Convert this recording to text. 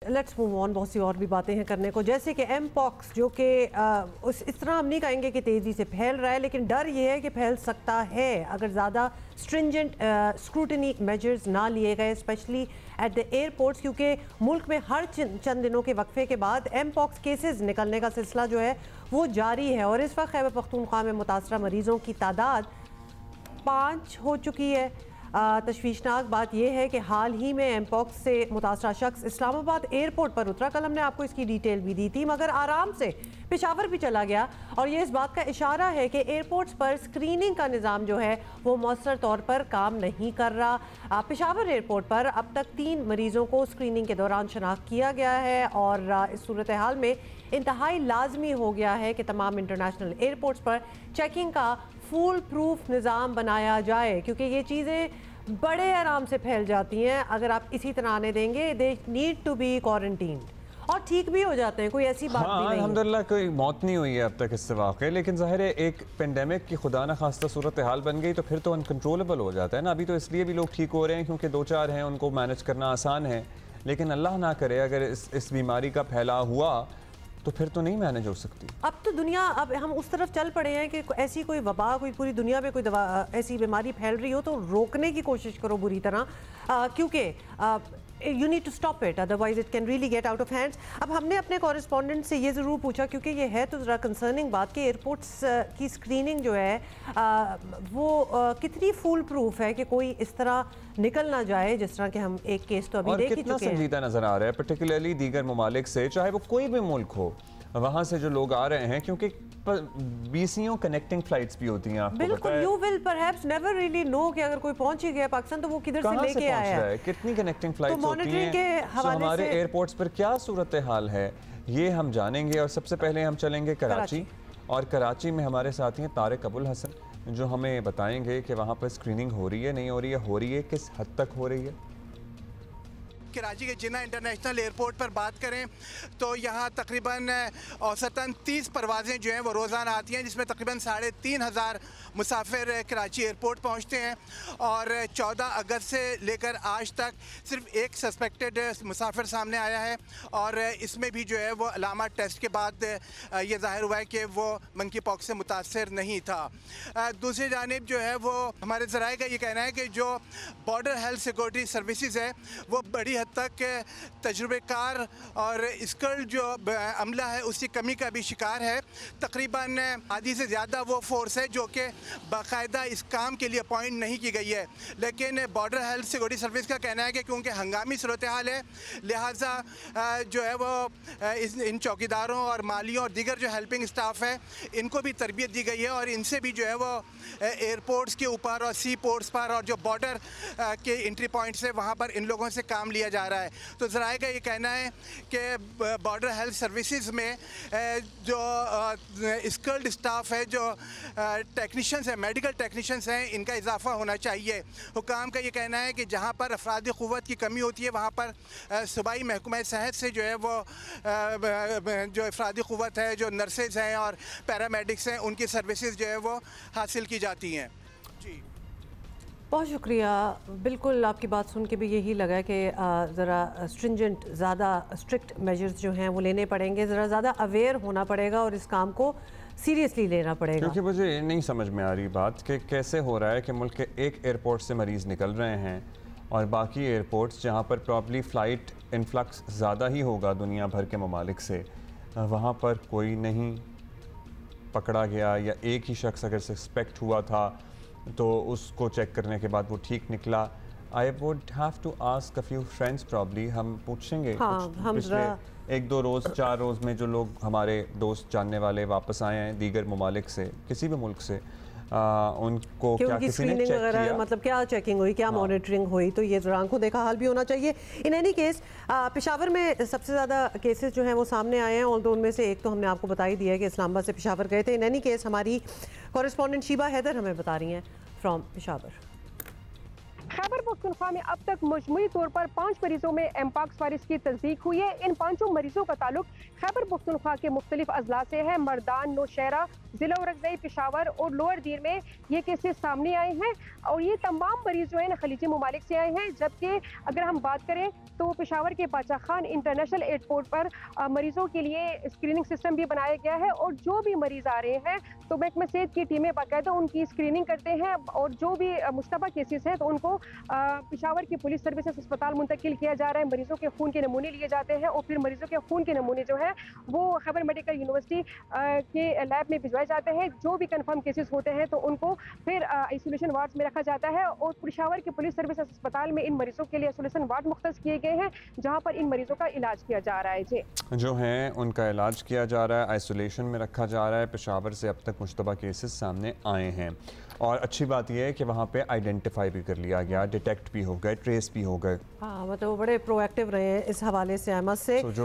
Let's move on, बहुत सी और भी बातें हैं करने को, जैसे कि एम पॉक्स जो कि इस तरह हम नहीं कहेंगे कि तेज़ी से फैल रहा है, लेकिन डर ये है कि फैल सकता है अगर ज़्यादा स्ट्रिंजेंट स्क्रूटनी मेजर्स ना लिए गए, स्पेशली एट द एयरपोर्ट्स, क्योंकि मुल्क में हर चंद दिनों के वक्फे के बाद एम पॉक्स केसेस निकलने का सिलसिला जो है वो जारी है। और इस वक्त खैबर पख्तूनख्वा में मुतासरा मरीज़ों की तादाद 5 हो चुकी है। तशवीशनाक बात यह है कि हाल ही में एमपॉक्स से मुतासरा शख्स इस्लामाबाद एयरपोर्ट पर उतरा। कल हमने आपको इसकी डिटेल भी दी थी, मगर आराम से पेशावर भी चला गया। और ये इस बात का इशारा है कि एयरपोर्ट्स पर स्क्रीनिंग का निज़ाम जो है वो मौसर तौर पर काम नहीं कर रहा। पेशावर एयरपोर्ट पर अब तक 3 मरीज़ों को स्क्रीनिंग के दौरान शनाख्त किया गया है और इस सूरत हाल में इंतहाई लाजमी हो गया है कि तमाम इंटरनेशनल एयरपोर्ट्स पर चेकिंग का फुल प्रूफ निज़ाम बनाया जाए, क्योंकि ये चीज़ें बड़े आराम से फैल जाती हैं। अगर आप इसी तरह आने देंगे, they need to be quarantine, और ठीक भी हो जाते हैं, कोई ऐसी बात भी नहीं। अल्हम्दुलिल्लाह कोई मौत नहीं हुई है अब तक इससे वाक़ई, लेकिन ज़ाहिर है एक पेंडेमिक की खुदा न खास्ता सूरत हाल बन गई तो फिर तो अनकंट्रोलेबल हो जाता है ना। अभी तो इसलिए भी लोग ठीक हो रहे हैं क्योंकि 2-4 हैं, उनको मैनेज करना आसान है, लेकिन अल्लाह ना करे अगर इस बीमारी का फैलाव हुआ तो फिर तो नहीं मैनेज हो सकती। अब तो दुनिया, अब हम उस तरफ चल पड़े हैं कि ऐसी कोई वबा, कोई पूरी दुनिया में कोई ऐसी बीमारी फैल रही हो तो रोकने की कोशिश करो बुरी तरह, क्योंकि you need to stop it, otherwise it can really get out of hands. अब हमने अपने कॉरेस्पॉन्डेंट से ये ज़रूर पूछा, क्योंकि ये है तो ज़रा कंसर्निंग बात कि एयरपोर्ट्स की स्क्रीनिंग जो है वो कितनी फुल प्रूफ है कि कोई इस तरह निकल ना जाए, जिस तरह के हम एक केस तो अभी देख ही चुके हैं। कितना संजीदा नज़र आ रहा है, पर्टिकुलरली दीगर ममालिक से, चाहे वो कोई भी मुल्क हो, वहाँ से जो लोग आ रहे हैं, क्योंकि 20 कनेक्टिंग फ्लाइट्स भी होती हैं। आपको बिल्कुल, you will perhaps never really know कि अगर कोई पहुंच ही गया पाकिस्तान तो वो किधर से लेके आया है, कितनी कनेक्टिंग फ्लाइट्स तो होती हैं, तो हमारे एयरपोर्ट्स पर क्या सूरत हाल है ये हम जानेंगे। और सबसे पहले हम चलेंगे कराची, और कराची में हमारे साथी हैं तारिक अबुल हसन, जो हमें बताएंगे कि वहाँ पर स्क्रीनिंग हो रही है, नहीं हो रही है, किस हद तक हो रही है। कराची के जिन्ना इंटरनेशनल एयरपोर्ट पर बात करें तो यहाँ तकरीबन औसतन 30 परवाज़ें जो हैं वो रोज़ाना आती हैं, जिसमें तकरीबन 3,500 मुसाफिर कराची एयरपोर्ट पहुँचते हैं। और 14 अगस्त से लेकर आज तक सिर्फ एक सस्पेक्टेड मुसाफिर सामने आया है, और इसमें भी जो है वो अलामा टेस्ट के बाद ये ज़ाहिर हुआ है कि वो मंकी पॉक्स से मुतासर नहीं था। दूसरी जानिब जो है वो हमारे ज़राए का ये कहना है कि जो बॉर्डर हेल्थ सिक्योरिटी सर्विसेज है वो बड़ी तक तजुर्बेकार और स्किल्ड जो अमला है उसकी कमी का भी शिकार है। तकरीबन आधी से ज़्यादा वो फोर्स है जो कि बाकायदा इस काम के लिए अपॉइंट नहीं की गई है, लेकिन बॉर्डर हेल्थ सिक्योरिटी सर्विस का कहना है कि क्योंकि हंगामी सूरत हाल है, लिहाजा जो है वो इन चौकीदारों और मालियों और दीगर जो हेल्पिंग स्टाफ है इनको भी तरबियत दी गई है, और इनसे भी जो है वो एयरपोर्ट्स के ऊपर और सी पोर्ट्स पर और जो बॉर्डर के एंट्री पॉइंट्स है वहाँ पर इन लोगों से काम लिया जा रहा है। तो ज़राए का ये कहना है कि बॉर्डर हेल्थ सर्विसेज में जो स्किल्ड स्टाफ है, जो टेक्नीशियंस हैं, मेडिकल टेक्नीशियंस हैं, इनका इजाफा होना चाहिए। हुकाम का ये कहना है कि जहाँ पर अफरादी क़ुव्वत की कमी होती है वहाँ पर सूबाई महकमा सेहत से जो है वो जो अफरादी क़ुव्वत है, जो नर्सेज हैं और पैरामेडिक्स हैं, उनकी सर्विसेज जो है वो हासिल की जाती हैं। जी बहुत शुक्रिया। बिल्कुल आपकी बात सुन के भी यही लगा कि ज़रा स्ट्रिंजेंट, ज़्यादा स्ट्रिक्ट मेजर्स जो हैं वो लेने पड़ेंगे, ज़रा ज़्यादा अवेयर होना पड़ेगा और इस काम को सीरियसली लेना पड़ेगा। क्योंकि मुझे नहीं समझ में आ रही बात कि कैसे हो रहा है कि मुल्क के एक एयरपोर्ट से मरीज़ निकल रहे हैं और बाकी एयरपोर्ट्स जहाँ पर प्रॉब्ली फ़्लाइट इनफ्लक्स ज़्यादा ही होगा दुनिया भर के ममालिक से, वहाँ पर कोई नहीं पकड़ा गया, या एक ही शख्स अगर सस्पेक्ट हुआ था तो उसको चेक करने के बाद वो ठीक निकला। I would have to ask a few friends, probably हम पूछेंगे। हाँ, हम पिछले 1-2 रोज़ 4 रोज़ में जो लोग हमारे दोस्त जानने वाले वापस आए हैं दीगर ममालिक से, किसी भी मुल्क से, उनको क्या किसी ने चेक किया, मतलब क्या चेकिंग हुई, क्या मॉनिटरिंग हुई, तो ये ज़रा आंखों देखा हाल भी होना चाहिए। इन एनी केस पेशावर में सबसे ज़्यादा केसेस जो हैं वो सामने आए हैं, और दो उनमें से एक तो हमने आपको बता ही दिया है कि इस्लामाबाद से पेशावर गए थे। इन एनी केस हमारी कॉरेस्पॉन्डेंट शीबा हैदर हमें बता रही हैं फ्रॉम पेशावर। खैबर पख्तूनख्वा में अब तक मजमूई तौर पर 5 मरीजों में एमपॉक्स वायरस की तस्दीक हुई है। इन 5 मरीजों का ताल्लुक खैबर पख्तूनख्वा के मुख्तलिफ अजला से है। मर्दान, नौशहरा, जिला औरंगजेब, पेशावर और लोअर दीर में ये केसेस सामने आए हैं और ये तमाम मरीज जो है खलीजी ममालिक से आए हैं। जबकि अगर हम बात करें तो पेशावर के बादशाह खान इंटरनेशनल एयरपोर्ट पर मरीजों के लिए स्क्रीनिंग सिस्टम भी बनाया गया है और जो भी मरीज आ रहे हैं तो महकमा सेहत की टीमें बाकायदा उनकी स्क्रीनिंग करते हैं और जो भी मुश्तबा केसेस हैं तो उनको पेशावर की पुलिस सर्विसेज अस्पताल मुंतकिल किया जा रहा है। मरीजों के खून के नमूने लिए जाते हैं और फिर मरीजों के खून के नमूने जो है वो खैबर मेडिकल यूनिवर्सिटी के लैब में भिजवाए जाते हैं। जो भी कंफर्म केसेस होते हैं तो उनको फिर आइसोलेशन वार्ड में रखा जाता है और पेशावर की पुलिस सर्विस अस्पताल में इन मरीजों के लिए आइसोलेशन वार्ड मुख्तस किए गए हैं जहां पर इन मरीजों का इलाज किया जा रहा है। जी जो हैं उनका इलाज किया जा रहा है, आइसोलेशन में रखा जा रहा है। पेशावर से अब तक मुश्तबा केसेस सामने आए हैं और अच्छी बात यह है कि वहाँ पे आइडेंटिफाई भी कर लिया गया, डिटेक्ट भी हो गए, ट्रेस भी हो गए। हाँ मतलब वो बड़े प्रोएक्टिव रहे हैं इस हवाले से अहमद से। जो